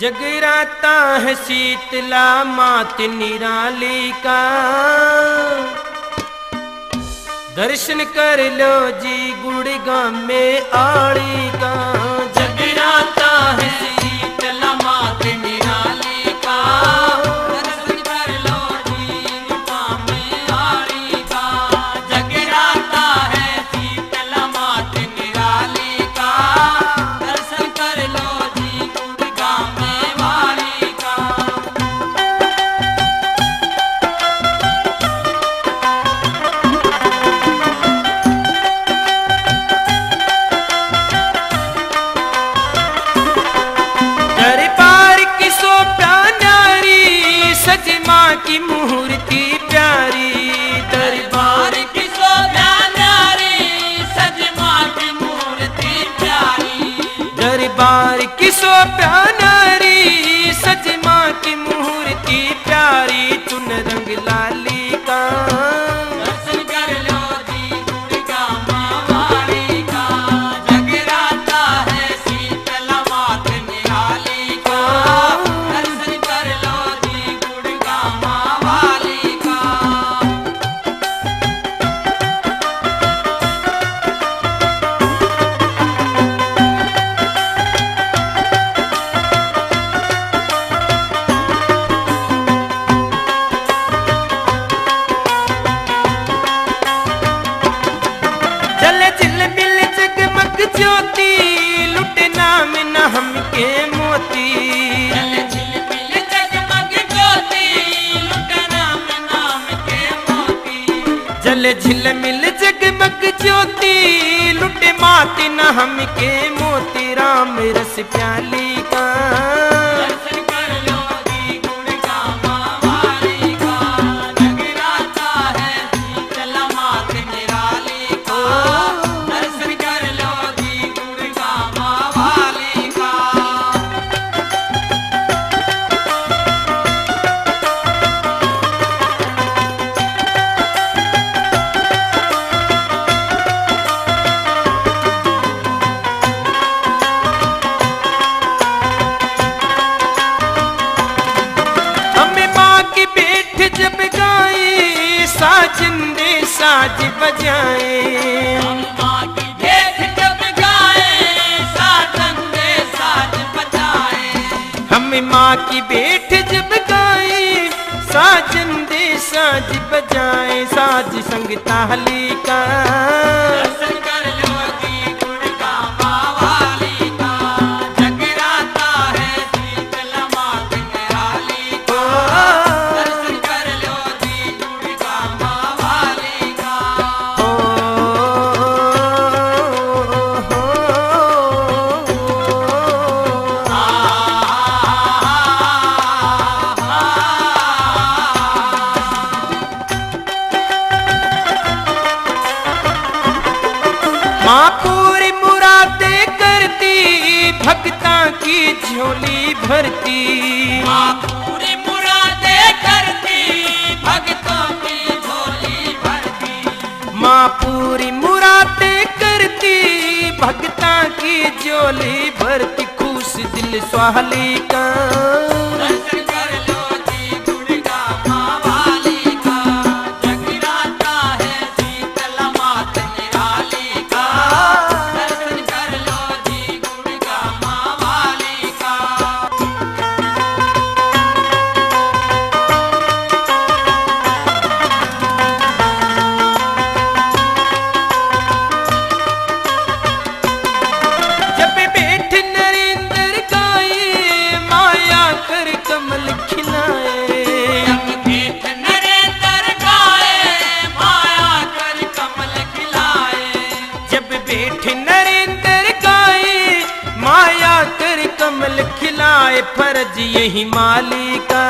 जगराता है शीतला मात निराली का, दर्शन कर लो जी गुड़गांव में आड़ी का। जगराता है शीतला मात निराली का, दर्शन कर लो जी गुड़गांव में आड़ी का। जगराता है शीतला मात निराली का, दर्शन कर लो जी गुड़गांव में वाली का। दरबार की शोभा न्यारी, सज माँ की मूर्ति प्यारी। दरबार की शोभा न्यारी, सज माँ की मूर्ति प्यारी। दरबार की शोभा न्यारी, सज माँ की मूर्ति प्यारी। चुन रंग लाली का, दर्शन कर लो जी गुड़गांव वाली का। जगराता है शीतला मात निराली का, दर्शन कर लो जी गुड़गांव वाली का। जले झिलमिल जगमग ज्योति, लुटे नाम न हमके मोती। जले झिलमिल जगमग ज्योति, लुटे नाम के मोती। जले झिलमिल जगमग ज्योति, लुटे माती न हमके मोती। राम रस प्याली का, दर्शन कर लो जी गुड़गांव वाली का। जगराता है शीतला मात निराली का, दर्शन कर लो जी गुड़गांव वाली का। हमें माँ की बेट जब गाए, साजन दे साज बजाए। हम माँ की बेट जब गाए, साजन दे साज बजाए। हमें माँ की बेट जब गाए, साजन दे साज बजाए। साज संग ताली का, दर्शन कर लो जी गुड़गांव वाली का। जगराता है शीतला मात निराली का, दर्शन कर लो जी गुड़गांव वाली का। माँ पूरी मुरादें करती, भक्ता की झोली भरती। माँ पूरी मुरादें करती, भक्तों की झोली भरती। माँ पूरी मुरादें करती, भक्ता की झोली भरती। खुश दिल सुहाली का, दर्शन कर लो जी गुड़गांव वाली का। जगराता है शीतला मात निराली का, दर्शन कर लो जी गुड़गांव वाली का। जब बैठ नरेंद्र गाए, माया कर कमल खिलाए। जब बैठ नरेंद्र गाए, माया कर कमल खिलाए। जब बैठ नरेंद्र गाए, माया कर कमल खिलाए। फर्ज यही माली का,